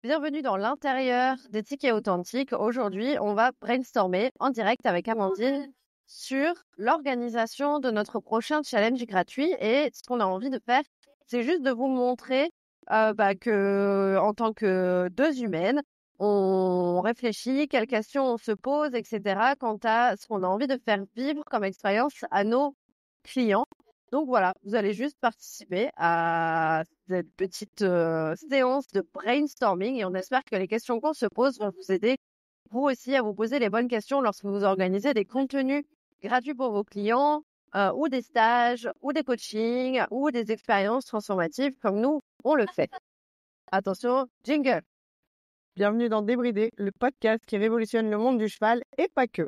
Bienvenue dans l'intérieur d'éthique et authentique. Aujourd'hui, on va brainstormer en direct avec Amandine sur l'organisation de notre prochain challenge gratuit. Et ce qu'on a envie de faire, c'est juste de vous montrer que, en tant que deux humaines, on réfléchit, quelles questions on se pose, etc. quant à ce qu'on a envie de faire vivre comme expérience à nos clients. Donc voilà, vous allez juste participer à cette petite séance de brainstorming et on espère que les questions qu'on se pose vont vous aider, vous aussi, à vous poser les bonnes questions lorsque vous organisez des contenus gratuits pour vos clients ou des stages ou des coachings ou des expériences transformatives comme nous, on le fait. Attention, jingle. Bienvenue dans Débridé, le podcast qui révolutionne le monde du cheval et pas que.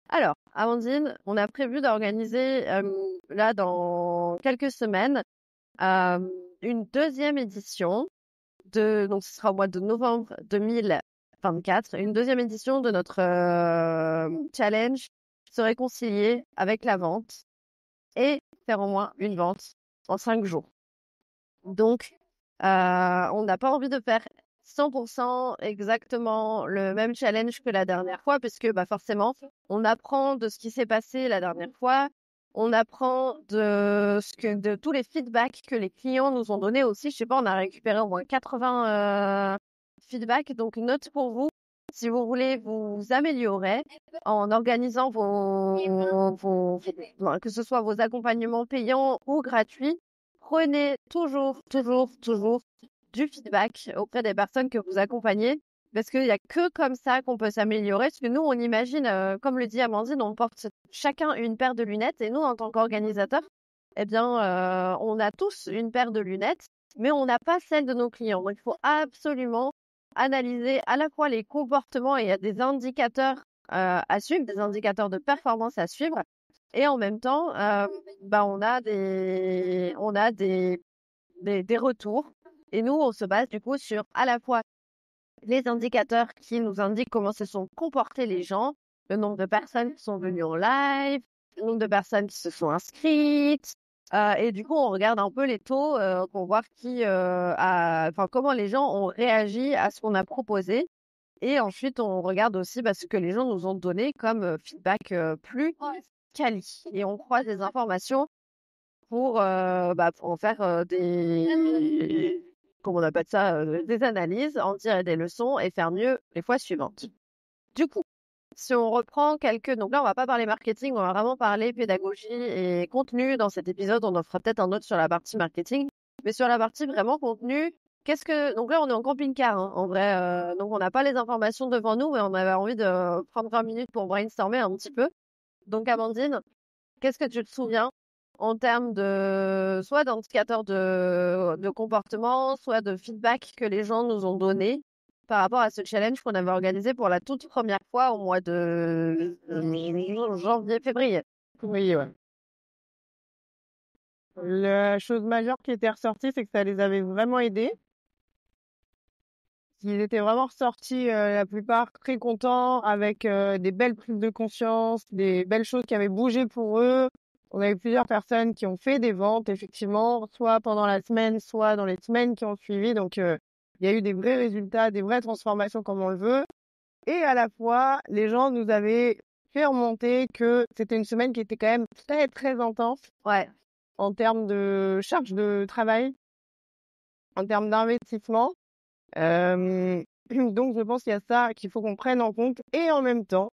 Alors, Amandine, on a prévu d'organiser là dans quelques semaines une deuxième édition donc ce sera au mois de novembre 2024, une deuxième édition de notre challenge se réconcilier avec la vente et faire au moins une vente en 5 jours. Donc, on n'a pas envie de faire 100% exactement le même challenge que la dernière fois, puisque forcément, on apprend de ce qui s'est passé la dernière fois, on apprend de tous les feedbacks que les clients nous ont donnés aussi. Je sais pas, on a récupéré au moins 80 feedbacks, donc note pour vous. Si vous voulez vous améliorer en organisant que ce soit vos accompagnements payants ou gratuits, prenez toujours du feedback auprès des personnes que vous accompagnez, parce qu'il n'y a que comme ça qu'on peut s'améliorer. Parce que nous, on imagine, comme le dit Amandine, on porte chacun une paire de lunettes, et nous, en tant qu'organisateurs, on a tous une paire de lunettes, mais on n'a pas celle de nos clients. Donc, il faut absolument analyser à la fois les comportements, et il y a des indicateurs à suivre, des indicateurs de performance à suivre, et en même temps, on a des retours. Et nous, on se base du coup sur à la fois les indicateurs qui nous indiquent comment se sont comportés les gens, le nombre de personnes qui sont venues en live, le nombre de personnes qui se sont inscrites. Et du coup, on regarde un peu les taux pour voir comment les gens ont réagi à ce qu'on a proposé. Et ensuite, on regarde aussi ce que les gens nous ont donné comme feedback plus quali. Et on croise des informations pour en faire comment on appelle ça, des analyses, en tirer des leçons et faire mieux les fois suivantes. Du coup, si on reprend donc là, on va pas parler marketing, on va vraiment parler pédagogie et contenu dans cet épisode. On en fera peut-être un autre sur la partie marketing, mais sur la partie vraiment contenu, donc là, on est en camping-car, hein, en vrai, donc on n'a pas les informations devant nous, mais on avait envie de prendre 20 minutes pour brainstormer un petit peu. Donc, Amandine, qu'est-ce que tu te souviens en termes soit d'indicateurs de comportement, soit de feedback que les gens nous ont donné par rapport à ce challenge qu'on avait organisé pour la toute première fois au mois de janvier-février. Oui, ouais. La chose majeure qui était ressortie, c'est que ça les avait vraiment aidés. Ils étaient vraiment ressortis, la plupart très contents, avec des belles prises de conscience, des belles choses qui avaient bougé pour eux. On a eu plusieurs personnes qui ont fait des ventes, effectivement, soit pendant la semaine, soit dans les semaines qui ont suivi. Donc, il y a eu des vrais résultats, des vraies transformations comme on le veut. Et à la fois, les gens nous avaient fait remonter que c'était une semaine qui était quand même très, très intense. Ouais. En termes de charge de travail, en termes d'investissement. Donc, je pense qu'il y a ça qu'il faut qu'on prenne en compte. Et en même temps,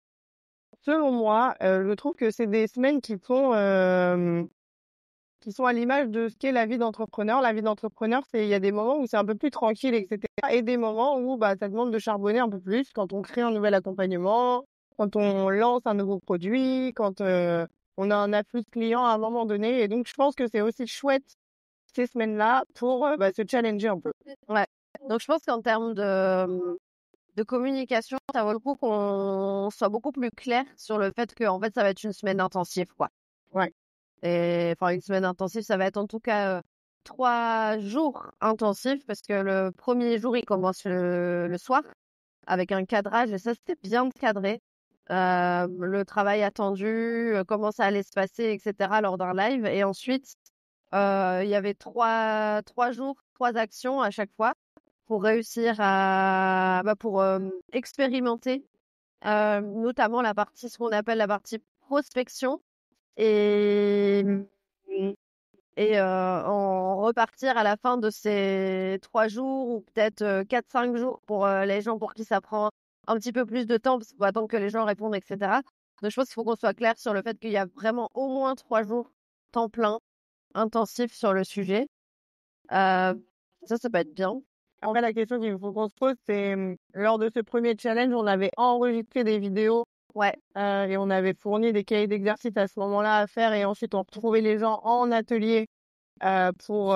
selon moi, je trouve que c'est des semaines qui sont à l'image de ce qu'est la vie d'entrepreneur. La vie d'entrepreneur, il y a des moments où c'est un peu plus tranquille, etc. Et des moments où ça demande de charbonner un peu plus quand on crée un nouvel accompagnement, quand on lance un nouveau produit, quand on a un afflux de clients à un moment donné. Et donc, je pense que c'est aussi chouette ces semaines-là pour se challenger un peu. Ouais. Donc, je pense qu'en termes de communication, ça vaut le coup qu'on soit beaucoup plus clair sur le fait que, en fait, ça va être une semaine intensive, quoi. Ouais. Et une semaine intensive, ça va être en tout cas 3 jours intensifs, parce que le premier jour, il commence le soir avec un cadrage, et ça, c'était bien cadré. Le travail attendu, comment ça allait se passer, etc. lors d'un live. Et ensuite, il y avait 3 jours, 3 actions à chaque fois pour réussir pour expérimenter notamment ce qu'on appelle la partie prospection et en repartir à la fin de ces 3 jours ou peut-être 4-5 jours pour les gens pour qui ça prend un petit peu plus de temps parce qu'il faut attendre que les gens répondent, etc. Donc je pense qu'il faut qu'on soit clair sur le fait qu'il y a vraiment au moins 3 jours temps plein intensif sur le sujet. Ça peut être bien. Après, la question qu'il faut qu'on se pose, c'est lors de ce premier challenge, on avait enregistré des vidéos Ouais. et on avait fourni des cahiers d'exercices à ce moment-là à faire et ensuite on retrouvait les gens en atelier pour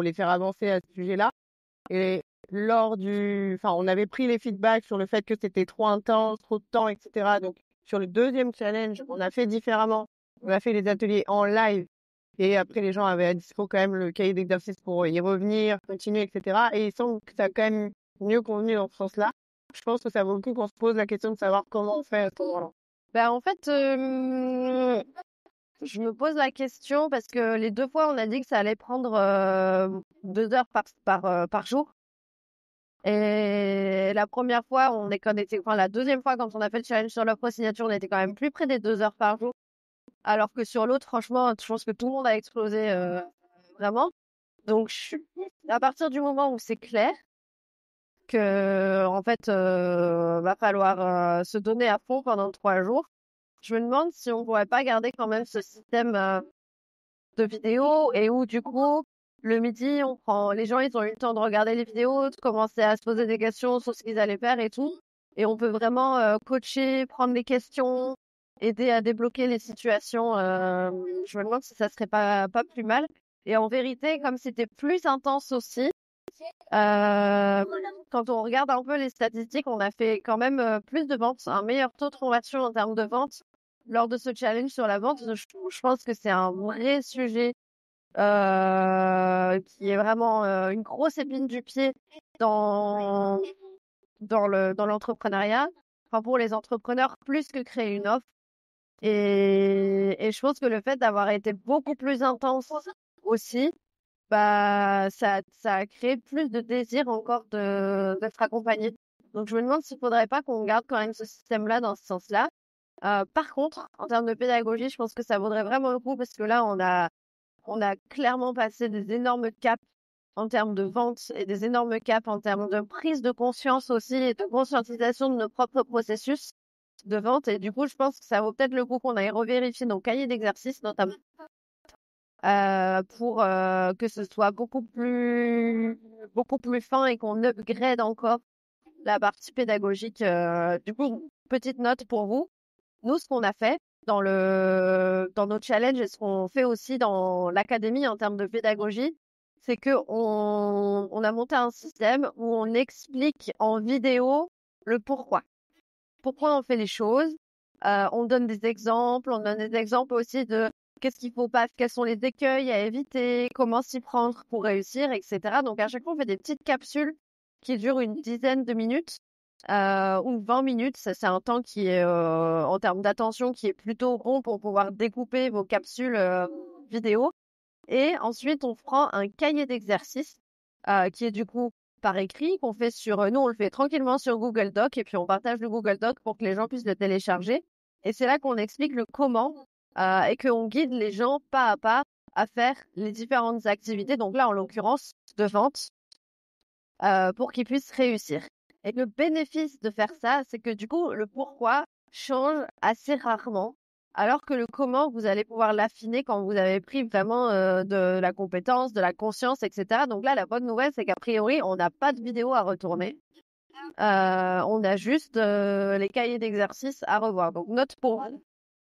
les faire avancer à ce sujet-là. Et on avait pris les feedbacks sur le fait que c'était trop intense, trop de temps, etc. Donc, sur le deuxième challenge, on a fait différemment. On a fait les ateliers en live. Et après, les gens avaient à dispo quand même le cahier d'exercice pour y revenir, continuer, etc. Et il semble que ça a quand même mieux convenu dans ce sens-là. Je pense que ça vaut le coup qu'on se pose la question de savoir comment on fait à ce moment-là. En fait, je me pose la question parce que les 2 fois, on a dit que ça allait prendre 2 heures par jour. Et la première fois, la deuxième fois, quand on a fait le challenge sur l'offre signature, on était quand même plus près des 2 heures par jour. Alors que sur l'autre, franchement, je pense que tout le monde a explosé vraiment. Donc, à partir du moment où c'est clair que, en fait, va falloir se donner à fond pendant 3 jours, je me demande si on pourrait pas garder quand même ce système de vidéos et où, du coup, le midi, les gens, ils ont eu le temps de regarder les vidéos, de commencer à se poser des questions sur ce qu'ils allaient faire et tout. Et on peut vraiment coacher, prendre les questions, aider à débloquer les situations. Je me demande si ça serait pas plus mal. Et en vérité, comme c'était plus intense aussi, quand on regarde un peu les statistiques, on a fait quand même plus de ventes, un meilleur taux de conversion en termes de vente lors de ce challenge sur la vente. Je pense que c'est un vrai sujet qui est vraiment une grosse épine du pied dans l'entrepreneuriat. Enfin, pour les entrepreneurs, plus que créer une offre. Et je pense que le fait d'avoir été beaucoup plus intense aussi, ça a créé plus de désir encore d'être accompagné. Donc, je me demande s'il faudrait pas qu'on garde quand même ce système-là dans ce sens-là. Par contre, en termes de pédagogie, je pense que ça vaudrait vraiment le coup parce que là, on a clairement passé des énormes caps en termes de vente et des énormes caps en termes de prise de conscience aussi et de conscientisation de nos propres processus de vente. Et du coup, je pense que ça vaut peut-être le coup qu'on aille revérifier nos cahiers d'exercice, notamment, pour que ce soit beaucoup plus fin et qu'on upgrade encore la partie pédagogique. Du coup, petite note pour vous. Nous, ce qu'on a fait dans nos challenges et ce qu'on fait aussi dans l'académie en termes de pédagogie, c'est que on a monté un système où on explique en vidéo le pourquoi. Pourquoi on fait les choses. On donne des exemples. On donne des exemples aussi de qu'est-ce qu'il faut pas, quels sont les écueils à éviter, comment s'y prendre pour réussir, etc. Donc, à chaque fois, on fait des petites capsules qui durent une dizaine de minutes ou 20 minutes. Ça, c'est un temps qui est, en termes d'attention, qui est plutôt bon pour pouvoir découper vos capsules vidéo. Et ensuite, on prend un cahier d'exercices qui est du coup par écrit, qu'on fait nous, on le fait tranquillement sur Google Doc et puis on partage le Google Doc pour que les gens puissent le télécharger. Et c'est là qu'on explique le comment et qu'on guide les gens pas à pas à faire les différentes activités. Donc là, en l'occurrence, de vente pour qu'ils puissent réussir. Et le bénéfice de faire ça, c'est que du coup, le pourquoi change assez rarement, alors que le comment, vous allez pouvoir l'affiner quand vous avez pris vraiment de la compétence, de la conscience, etc. Donc là, la bonne nouvelle, c'est qu'a priori, on n'a pas de vidéo à retourner. On a juste les cahiers d'exercice à revoir. Donc, note pour vous.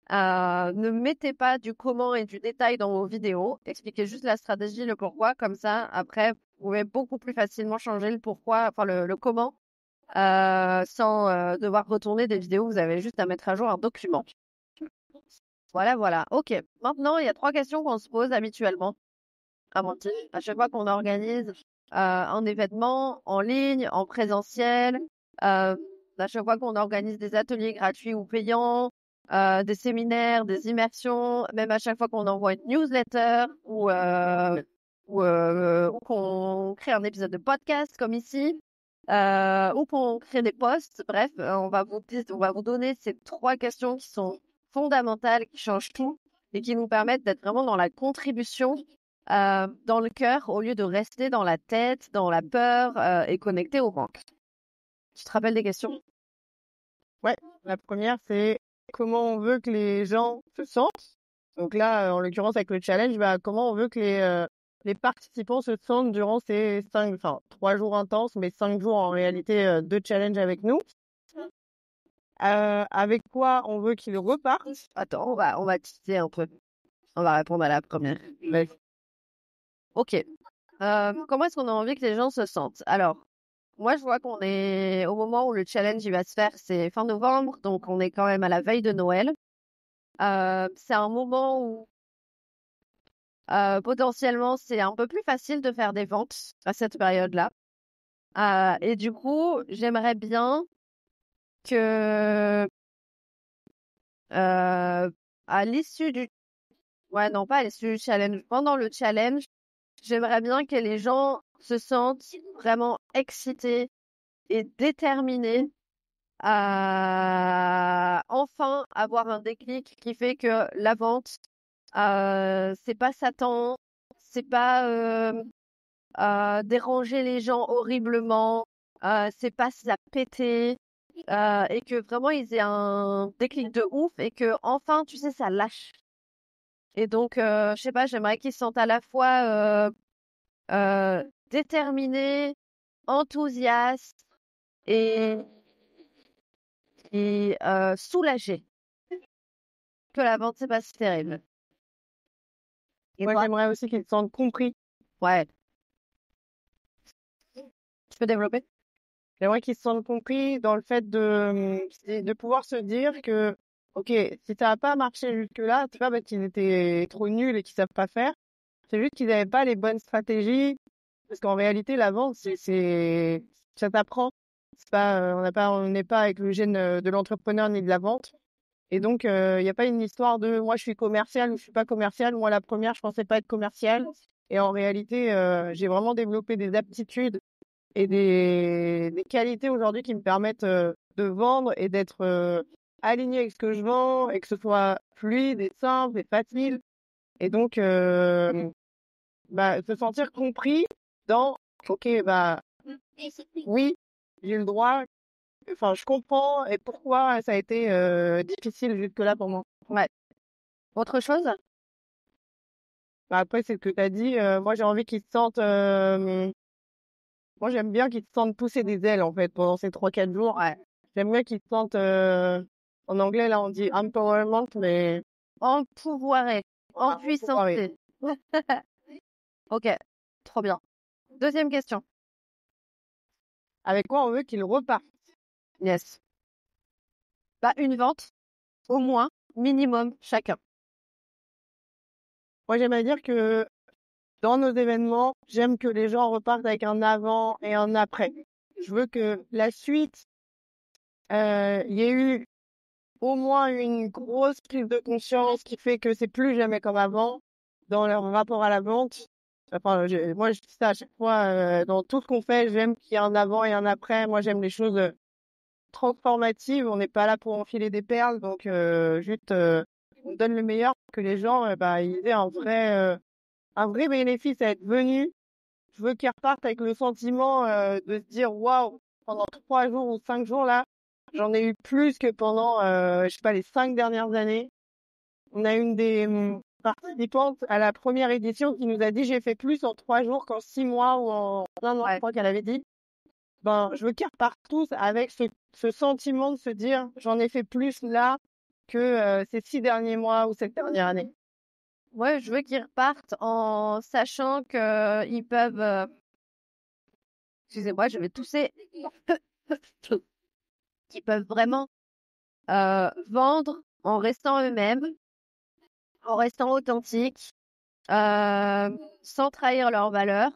Ne mettez pas du comment et du détail dans vos vidéos. Expliquez juste la stratégie, le pourquoi. Comme ça, après, vous pouvez beaucoup plus facilement changer le pourquoi, enfin le comment, sans devoir retourner des vidéos. Vous avez juste à mettre à jour un document. Voilà. Ok. Maintenant, il y a 3 questions qu'on se pose habituellement. Amandine, à chaque fois qu'on organise un événement en ligne, en présentiel, à chaque fois qu'on organise des ateliers gratuits ou payants, des séminaires, des immersions, même à chaque fois qu'on envoie une newsletter ou créer un épisode de podcast comme ici, ou qu'on crée des posts. Bref, on va vous donner ces 3 questions qui sont fondamentales, qui changent tout et qui nous permettent d'être vraiment dans la contribution, dans le cœur, au lieu de rester dans la tête, dans la peur, et connecté au manque. Tu te rappelles des questions? Ouais, la première, c'est comment on veut que les gens se sentent. Donc là, en l'occurrence, avec le challenge, comment on veut que les participants se sentent durant ces 3 jours intenses, mais 5 jours en réalité de challenge avec nous. Avec quoi on veut qu'ils repartent. Attends, on va teaser un peu. On va répondre à la première. Mais Ok. Comment est-ce qu'on a envie que les gens se sentent? Alors, moi, je vois qu'on est au moment où le challenge il va se faire, c'est fin novembre, donc on est quand même à la veille de Noël. C'est un moment où potentiellement c'est un peu plus facile de faire des ventes à cette période-là. Et du coup, j'aimerais bien que à l'issue du... Ouais, non, pas à l'issue du challenge. Pendant le challenge, j'aimerais bien que les gens se sentent vraiment excités et déterminés à enfin avoir un déclic qui fait que la vente, c'est pas Satan, c'est pas déranger les gens horriblement, c'est pas se la péter, et que vraiment ils aient un déclic de ouf et que enfin, tu sais, ça lâche. Et donc, je sais pas, j'aimerais qu'ils se sentent à la fois déterminés, enthousiastes et, soulagés que la vente, c'est pas si terrible. Et moi, toi? j'aimerais aussi qu'ils se sentent compris. Ouais. Tu peux développer? J'aimerais qu'ils se sentent compris dans le fait de pouvoir se dire que, ok, si ça n'a pas marché jusque-là, c'est pas parce qu'ils étaient trop nuls et qu'ils savent pas faire. C'est juste qu'ils n'avaient pas les bonnes stratégies. Parce qu'en réalité, la vente, ça t'apprend. C'est pas, on n'est pas avec le gène de l'entrepreneur ni de la vente. Et donc, il n'y a pas une histoire de moi, je suis commercial ou je suis pas commercial. Moi, la première, je pensais pas être commercial. Et en réalité, j'ai vraiment développé des aptitudes et des qualités aujourd'hui qui me permettent de vendre et d'être aligné avec ce que je vends et que ce soit fluide et simple et facile. Et donc, se sentir compris dans, ok, oui, j'ai le droit, enfin, je comprends et pourquoi ça a été difficile jusque-là pour moi. Ouais. Autre chose? Après, c'est ce que tu as dit. Moi, j'ai envie qu'ils se sentent. Moi, j'aime bien qu'ils se sentent pousser des ailes, en fait, pendant ces 3-4 jours. Ouais. J'aime bien qu'ils se sentent. En anglais, là, on dit empowerment, mais. Empouvoiré, Voilà, empuissanté. Ok, trop bien. Deuxième question. avec quoi on veut qu'ils repartent. Yes. Une vente, au moins, minimum, chacun. Moi, j'aimerais dire que dans nos événements, j'aime que les gens repartent avec un avant et un après. Je veux que la suite, il y ait eu au moins une grosse prise de conscience qui fait que c'est plus jamais comme avant dans leur rapport à la vente. Enfin, moi, je dis ça à chaque fois, dans tout ce qu'on fait, j'aime qu'il y ait un avant et un après. Moi, j'aime les choses transformatives. On n'est pas là pour enfiler des perles, donc juste on donne le meilleur pour que les gens, ils aient un vrai bénéfice à être venus. Je veux qu'ils repartent avec le sentiment de se dire waouh, pendant 3 jours ou 5 jours là, j'en ai eu plus que pendant, je sais pas, les 5 dernières années. On a une des participantes à la première édition qui nous a dit j'ai fait plus en 3 jours qu'en 6 mois ou en un an, je crois qu'elle avait dit. Je veux qu'ils repartent tous avec ce sentiment de se dire j'en ai fait plus là que ces 6 derniers mois ou cette dernière année. Ouais, je veux qu'ils repartent en sachant que ils peuvent... Excusez-moi, je vais tousser. Qu'ils peuvent vraiment vendre en restant eux-mêmes, en restant authentiques, sans trahir leurs valeurs.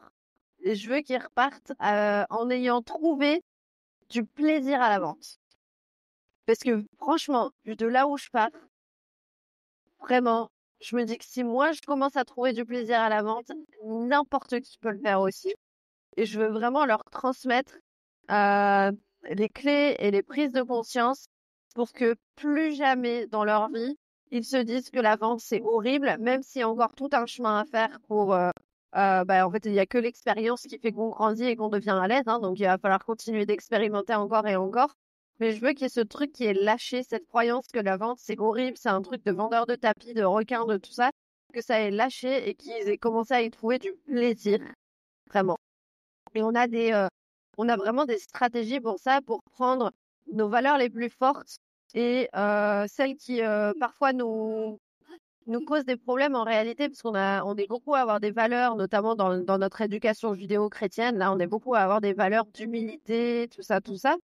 Et je veux qu'ils repartent en ayant trouvé du plaisir à la vente. Parce que franchement, de là où je pars, vraiment, je me dis que si moi je commence à trouver du plaisir à la vente, n'importe qui peut le faire aussi. et je veux vraiment leur transmettre les clés et les prises de conscience pour que plus jamais dans leur vie, ils se disent que la vente, c'est horrible, même s'il y a encore tout un chemin à faire pour... en fait, il n'y a que l'expérience qui fait qu'on grandit et qu'on devient à l'aise, hein, donc il va falloir continuer d'expérimenter encore et encore. Mais je veux qu'il y ait ce truc qui est lâché, cette croyance que la vente, c'est horrible, c'est un truc de vendeur de tapis, de requin, de tout ça, que ça ait lâché et qu'ils aient commencé à y trouver du plaisir, vraiment. Et on a vraiment des stratégies pour ça, pour prendre nos valeurs les plus fortes et celles qui parfois nous causent des problèmes en réalité, parce on est beaucoup à avoir des valeurs, notamment dans notre éducation judéo-chrétienne. Là, on est beaucoup à avoir des valeurs d'humilité, tout ça, tout ça.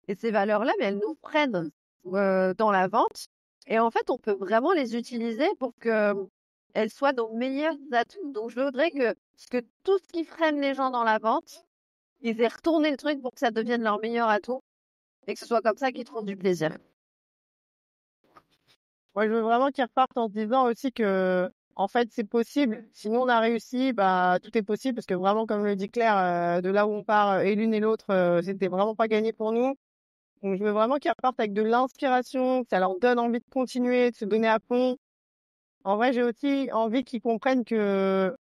Et ces valeurs-là, mais elles nous prennent dans la vente. Et en fait, on peut vraiment les utiliser pour que elles soient nos meilleurs atouts. Donc, je voudrais que tout ce qui freine les gens dans la vente, ils aient retourné le truc pour que ça devienne leur meilleur atout et que ce soit comme ça qu'ils trouvent du plaisir. Moi, je veux vraiment qu'ils repartent en se disant aussi que, en fait, c'est possible. Si nous, on a réussi, bah, tout est possible parce que vraiment, comme le dit Claire, de là où on part, et l'une et l'autre, c'était vraiment pas gagné pour nous. Donc, je veux vraiment qu'ils repartent avec de l'inspiration, que ça leur donne envie de continuer, de se donner à fond. En vrai, j'ai aussi envie qu'ils comprennent que,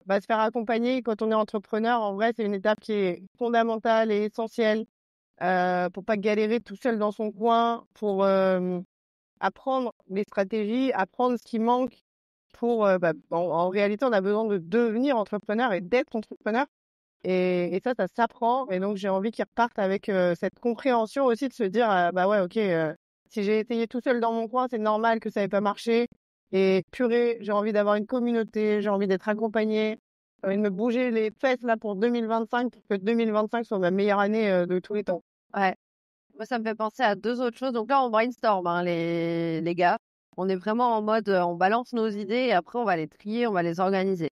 bah, se faire accompagner quand on est entrepreneur, en vrai, c'est une étape qui est fondamentale et essentielle, pour pas galérer tout seul dans son coin, pour, apprendre les stratégies, apprendre ce qui manque pour, en réalité, on a besoin de devenir entrepreneur et d'être entrepreneur. Et ça s'apprend. Et donc, j'ai envie qu'ils repartent avec cette compréhension aussi de se dire, bah ouais, ok, si j'ai essayé tout seul dans mon coin, c'est normal que ça n'ait pas marché. Et purée, j'ai envie d'avoir une communauté, j'ai envie d'être accompagné, j'ai envie de me bouger les fesses là pour 2025, pour que 2025 soit ma meilleure année de tous les temps. Ouais. Moi, ça me fait penser à deux autres choses. Donc là, on brainstorm, hein, les gars. On est vraiment en mode, on balance nos idées et après, on va les trier, on va les organiser.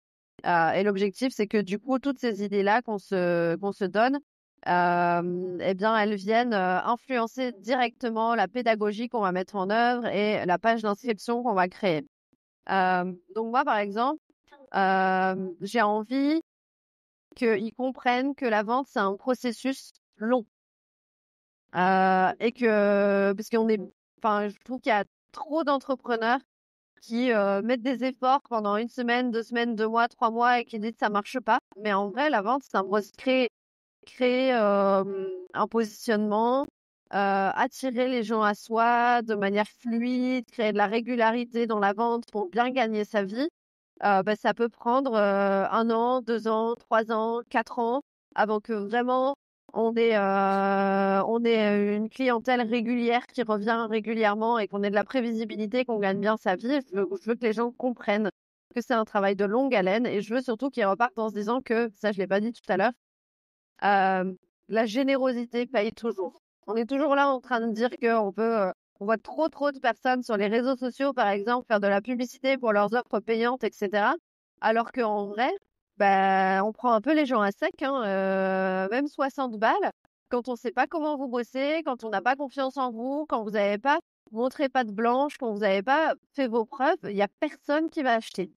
Et l'objectif, c'est que du coup, toutes ces idées-là qu'on se donne, eh bien, elles viennent influencer directement la pédagogie qu'on va mettre en œuvre et la page d'inscription qu'on va créer. Donc moi, par exemple, j'ai envie qu'ils comprennent que la vente, c'est un processus long. Et que, parce je trouve qu'il y a trop d'entrepreneurs qui mettent des efforts pendant une semaine, 2 semaines, 2 mois, 3 mois et qui disent que ça marche pas. Mais en vrai, la vente, c'est un processus créer un positionnement, attirer les gens à soi de manière fluide, créer de la régularité dans la vente pour bien gagner sa vie. Ça peut prendre 1 an, 2 ans, 3 ans, 4 ans avant que vraiment on ait une clientèle régulière qui revient régulièrement et qu'on ait de la prévisibilité, qu'on gagne bien sa vie. Je veux que les gens comprennent que c'est un travail de longue haleine et je veux surtout qu'ils repartent en se disant que, ça je l'ai pas dit tout à l'heure, la générosité paye toujours. On est toujours là en train de dire on voit trop de personnes sur les réseaux sociaux, par exemple, faire de la publicité pour leurs offres payantes, etc. Alors qu'en vrai, on prend un peu les gens à sec, hein, même 60 balles, quand on ne sait pas comment vous bossez, quand on n'a pas confiance en vous, quand vous n'avez pas montré patte blanche, quand vous n'avez pas fait vos preuves, il n'y a personne qui va acheter.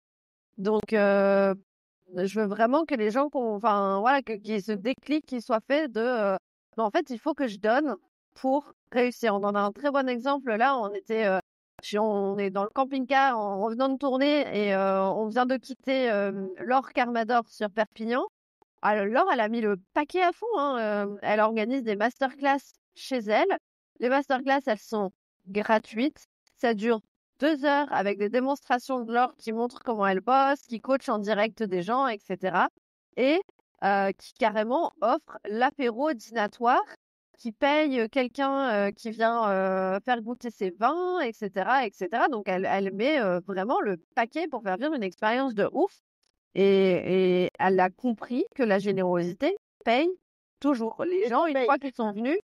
Donc, je veux vraiment que les gens, qu'il y ait ce déclic qui soit fait en fait, il faut que je donne pour réussir. On en a un très bon exemple là. On est dans le camping-car en revenant de tournée et on vient de quitter Laure Carmador sur Perpignan. Alors, Laure, elle a mis le paquet à fond, hein. Elle organise des masterclass chez elle. Les masterclass, elles sont gratuites. Ça dure 2 heures avec des démonstrations de Laure qui montrent comment elle bosse, qui coach en direct des gens, etc. Et qui carrément offre l'apéro dînatoire, qui paye quelqu'un qui vient faire goûter ses vins, etc., etc. Donc, elle met vraiment le paquet pour faire vivre une expérience de ouf. Et elle a compris que la générosité paye toujours. Les gens, une fois qu'ils sont venus,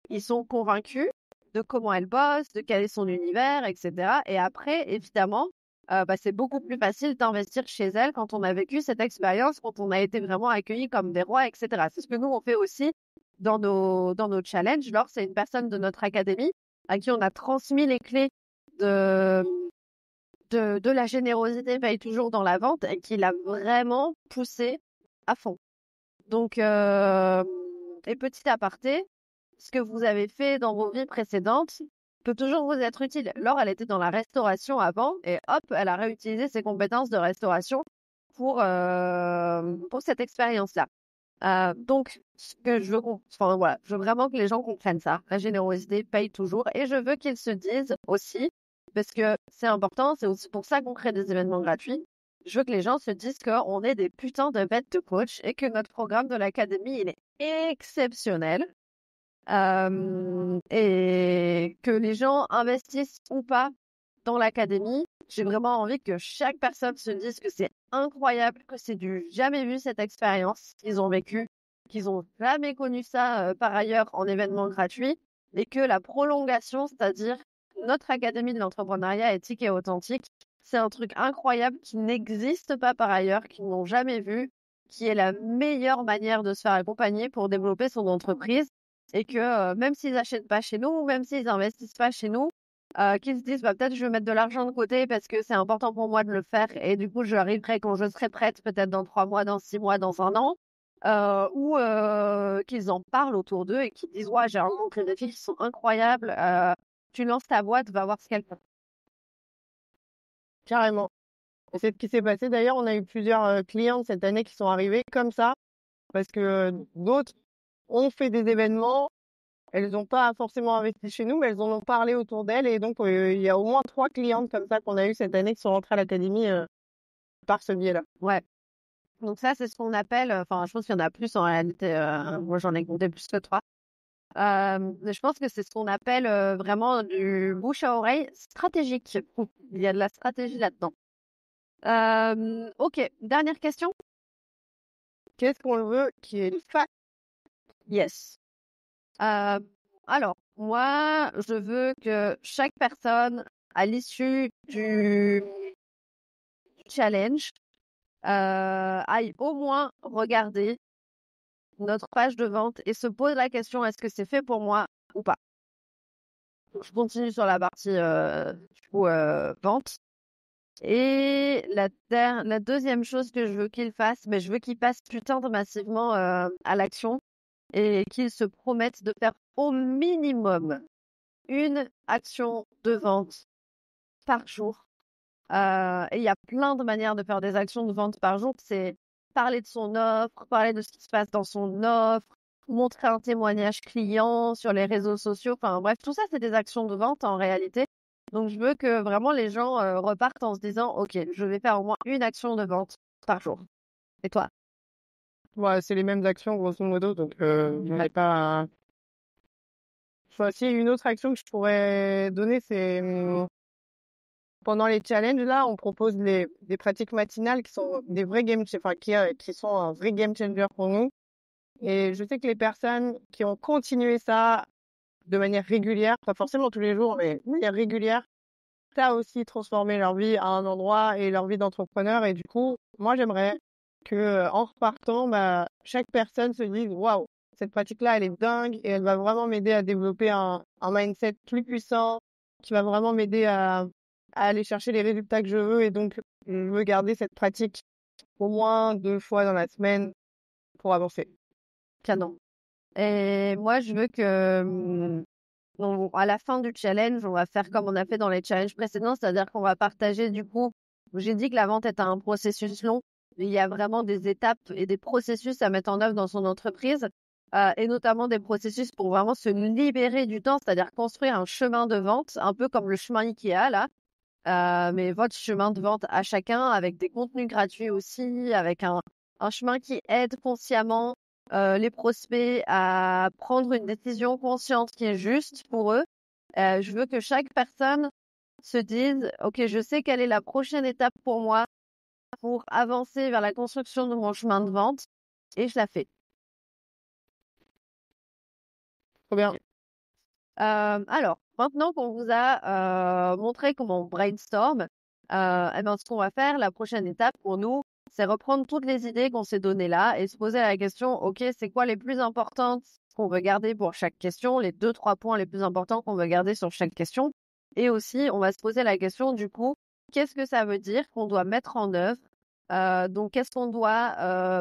ils sont convaincus de comment elle bosse, de quel est son univers, etc. Et après, évidemment, c'est beaucoup plus facile d'investir chez elle quand on a vécu cette expérience, quand on a été vraiment accueillis comme des rois, etc. C'est ce que nous, on fait aussi dans nos challenges. Laure, c'est une personne de notre académie à qui on a transmis les clés de la générosité paye toujours dans la vente et qui l'a vraiment poussé à fond. Donc, et petit aparté, ce que vous avez fait dans vos vies précédentes peut toujours vous être utile. Laure, elle était dans la restauration avant et hop, elle a réutilisé ses compétences de restauration pour cette expérience-là. Donc, ce que je veux, enfin, voilà, je veux vraiment que les gens comprennent ça. La générosité paye toujours et je veux qu'ils se disent aussi, parce que c'est important, c'est aussi pour ça qu'on crée des événements gratuits. Je veux que les gens se disent qu'on est des putains de bêtes de coach et que notre programme de l'académie, il est exceptionnel. Et que les gens investissent ou pas dans l'académie, j'ai vraiment envie que chaque personne se dise que c'est incroyable, que c'est du jamais vu cette expérience qu'ils ont vécue, qu'ils ont jamais connu ça par ailleurs en événement gratuit, et que la prolongation, c'est-à-dire notre académie de l'entrepreneuriat éthique et authentique, c'est un truc incroyable qui n'existe pas par ailleurs, qu'ils n'ont jamais vu, qui est la meilleure manière de se faire accompagner pour développer son entreprise, et que même s'ils n'achètent pas chez nous, même s'ils n'investissent pas chez nous, qu'ils se disent bah, peut-être je vais mettre de l'argent de côté parce que c'est important pour moi de le faire et du coup j'arriverai quand je serai prête, peut-être dans 3 mois, dans 6 mois, dans 1 an, ou qu'ils en parlent autour d'eux et qu'ils disent ouais, j'ai rencontré des filles qui sont incroyables, tu lances ta boîte, va voir ce qu'elles font. Carrément. Et c'est ce qui s'est passé. D'ailleurs, on a eu plusieurs clientes cette année qui sont arrivées comme ça, parce que d'autres ont fait des événements. Elles n'ont pas forcément investi chez nous, mais elles en ont parlé autour d'elles. Et donc, il y a au moins 3 clientes comme ça qu'on a eues cette année qui sont rentrées à l'académie par ce biais-là. Ouais. Donc ça, c'est ce qu'on appelle, enfin, je pense qu'il y en a plus en réalité. Moi, j'en ai compté plus que 3. Je pense que c'est ce qu'on appelle vraiment du bouche à oreille stratégique. Il y a de la stratégie là-dedans. Ok, dernière question. Qu'est-ce qu'on veut qui est fact? Yes. Alors, moi, je veux que chaque personne, à l'issue du challenge, aille au moins regarder notre page de vente et se pose la question, est-ce que c'est fait pour moi ou pas? Je continue sur la partie vente. Et la deuxième chose que je veux qu'il fasse, mais je veux qu'il passe putain de massivement à l'action et qu'il se promette de faire au minimum une action de vente par jour. Et il y a plein de manières de faire des actions de vente par jour. C'est parler de son offre, parler de ce qui se passe dans son offre, montrer un témoignage client sur les réseaux sociaux. Enfin bref, tout ça, c'est des actions de vente en réalité. Donc, je veux que vraiment les gens repartent en se disant, OK, je vais faire au moins une action de vente par jour. Et toi? Ouais, c'est les mêmes actions, grosso modo. Donc, il n'y a pas. Enfin, si, une autre action que je pourrais donner, c'est pendant les challenges, là, on propose des pratiques matinales qui sont des vrais qui sont un vrai game changer pour nous. Et je sais que les personnes qui ont continué ça de manière régulière, pas forcément tous les jours, mais de manière régulière, ça a aussi transformé leur vie à un endroit et leur vie d'entrepreneur. Et du coup, moi, j'aimerais que en repartant, chaque personne se dise waouh, cette pratique-là, elle est dingue et elle va vraiment m'aider à développer un mindset plus puissant qui va vraiment m'aider à aller chercher les résultats que je veux. Et donc, je veux garder cette pratique au moins 2 fois dans la semaine pour avancer. Canon. Et moi, je veux que à la fin du challenge, on va faire comme on a fait dans les challenges précédents, c'est-à-dire qu'on va partager du coup. J'ai dit que la vente est un processus long. Il y a vraiment des étapes et des processus à mettre en œuvre dans son entreprise, et notamment des processus pour vraiment se libérer du temps, c'est-à-dire construire un chemin de vente, un peu comme le chemin Ikea là, mais votre chemin de vente à chacun avec des contenus gratuits aussi, avec un chemin qui aide consciemment les prospects à prendre une décision consciente qui est juste pour eux. Je veux que chaque personne se dise, OK, je sais quelle est la prochaine étape pour moi pour avancer vers la construction de mon chemin de vente et je la fais. Trop bien. Alors, maintenant qu'on vous a montré comment on brainstorm, ce qu'on va faire, la prochaine étape pour nous, c'est reprendre toutes les idées qu'on s'est données là et se poser la question, OK, c'est quoi les plus importantes qu'on veut garder pour chaque question, les 2-3 points les plus importants qu'on veut garder sur chaque question. Et aussi, on va se poser la question, du coup, qu'est-ce que ça veut dire qu'on doit mettre en œuvre Donc, qu'est-ce qu'on doit,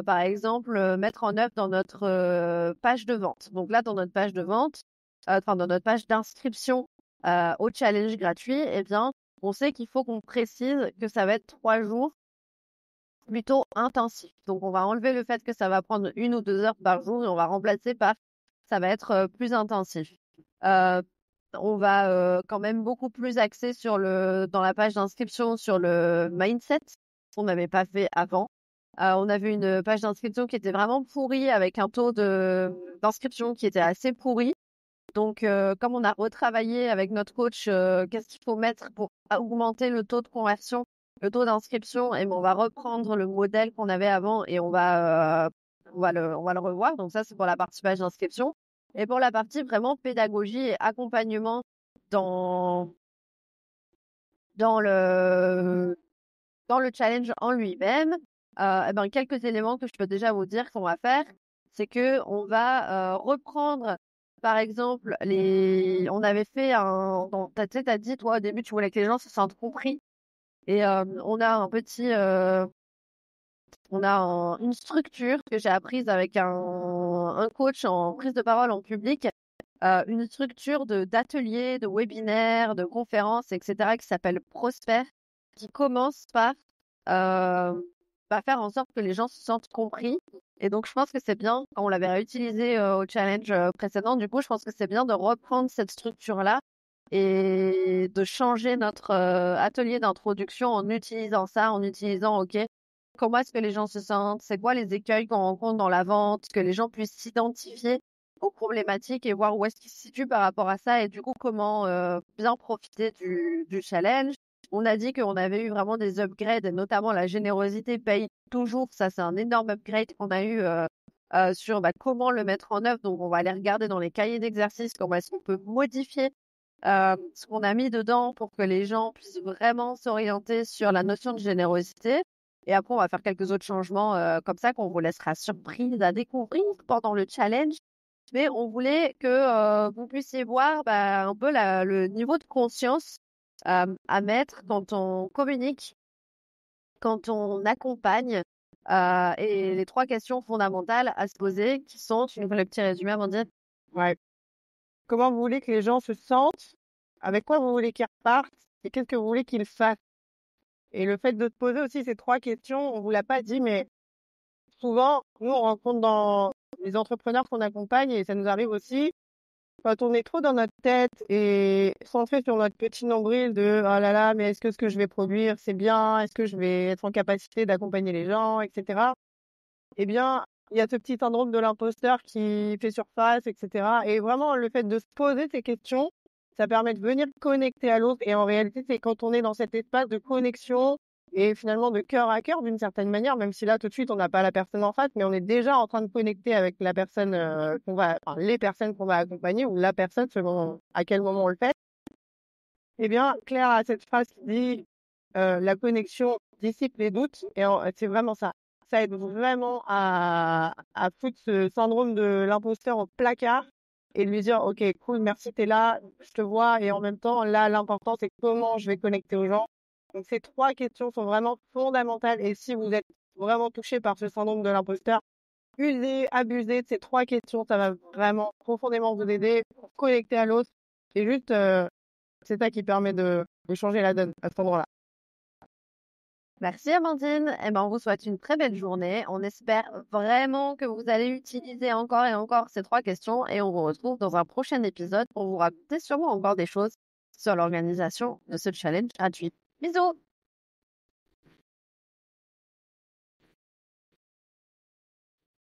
par exemple, mettre en œuvre dans notre page de vente? Donc là, dans notre page de vente, dans notre page d'inscription au challenge gratuit, eh bien, on sait qu'il faut qu'on précise que ça va être 3 jours plutôt intensifs. Donc, on va enlever le fait que ça va prendre 1 ou 2 heures par jour et on va remplacer par ça va être plus intensif. On va quand même beaucoup plus axer dans la page d'inscription sur le mindset qu'on n'avait pas fait avant. On avait une page d'inscription qui était vraiment pourrie avec un taux d'inscription qui était assez pourri. Donc, comme on a retravaillé avec notre coach, qu'est-ce qu'il faut mettre pour augmenter le taux de conversion, le taux d'inscription, et on va reprendre le modèle qu'on avait avant et on va le revoir. Donc ça, c'est pour la partie page d'inscription. Et pour la partie vraiment pédagogie et accompagnement dans le challenge en lui-même, quelques éléments que je peux déjà vous dire qu'on va faire, c'est que on va reprendre, par exemple, on avait fait t'as dit, toi, au début, tu voulais que les gens se sentent compris. Et on a une structure que j'ai apprise avec un coach en prise de parole en public, une structure d'ateliers, de webinaires, de conférences, etc., qui s'appelle Prosper, qui commence par faire en sorte que les gens se sentent compris. Et donc, je pense que c'est bien, quand on l'avait réutilisé au challenge précédent, du coup, je pense que c'est bien de reprendre cette structure-là et de changer notre atelier d'introduction en utilisant ça, en utilisant, OK, comment est-ce que les gens se sentent, c'est quoi les écueils qu'on rencontre dans la vente, que les gens puissent s'identifier aux problématiques et voir où est-ce qu'ils se situent par rapport à ça et du coup, comment bien profiter du challenge. On a dit qu'on avait eu vraiment des upgrades, et notamment la générosité paye toujours. Ça, c'est un énorme upgrade qu'on a eu sur comment le mettre en œuvre. Donc, on va aller regarder dans les cahiers d'exercice comment est-ce qu'on peut modifier ce qu'on a mis dedans pour que les gens puissent vraiment s'orienter sur la notion de générosité. Et après, on va faire quelques autres changements comme ça qu'on vous laissera surprise à découvrir pendant le challenge. Mais on voulait que vous puissiez voir un peu le niveau de conscience à mettre quand on communique, quand on accompagne, et les 3 questions fondamentales à se poser qui sont, tu nous fais le petit résumé avant de dire. Ouais. Comment vous voulez que les gens se sentent? Avec quoi vous voulez qu'ils repartent? Et qu'est-ce que vous voulez qu'ils fassent? Et le fait de se poser aussi ces 3 questions, on vous l'a pas dit, mais souvent, nous, on rencontre dans les entrepreneurs qu'on accompagne et ça nous arrive aussi, quand on est trop dans notre tête et centré sur notre petit nombril de oh là là, mais est-ce que ce que je vais produire, c'est bien? Est-ce que je vais être en capacité d'accompagner les gens, etc. Eh bien, il y a ce petit syndrome de l'imposteur qui fait surface, etc. Et vraiment, le fait de se poser ces questions, ça permet de venir connecter à l'autre. Et en réalité, c'est quand on est dans cet espace de connexion et finalement de cœur à cœur d'une certaine manière, même si là, tout de suite, on n'a pas la personne en face, mais on est déjà en train de connecter avec la personne les personnes qu'on va accompagner ou la personne selon à quel moment on le fait. Eh bien, Claire a cette phrase qui dit la connexion dissipe les doutes. Et c'est vraiment ça. Ça aide vraiment à foutre ce syndrome de l'imposteur au placard et lui dire, OK, cool, merci, t'es là, je te vois. Et en même temps, là, l'important, c'est comment je vais connecter aux gens. Donc, ces 3 questions sont vraiment fondamentales. Et si vous êtes vraiment touché par ce syndrome de l'imposteur, abusez de ces 3 questions. Ça va vraiment profondément vous aider pour connecter à l'autre. C'est juste, c'est ça qui permet de changer la donne à cet endroit-là. Merci Amandine. On vous souhaite une très belle journée. On espère vraiment que vous allez utiliser encore et encore ces 3 questions et on vous retrouve dans un prochain épisode pour vous raconter sûrement encore des choses sur l'organisation de ce challenge gratuit. Bisous!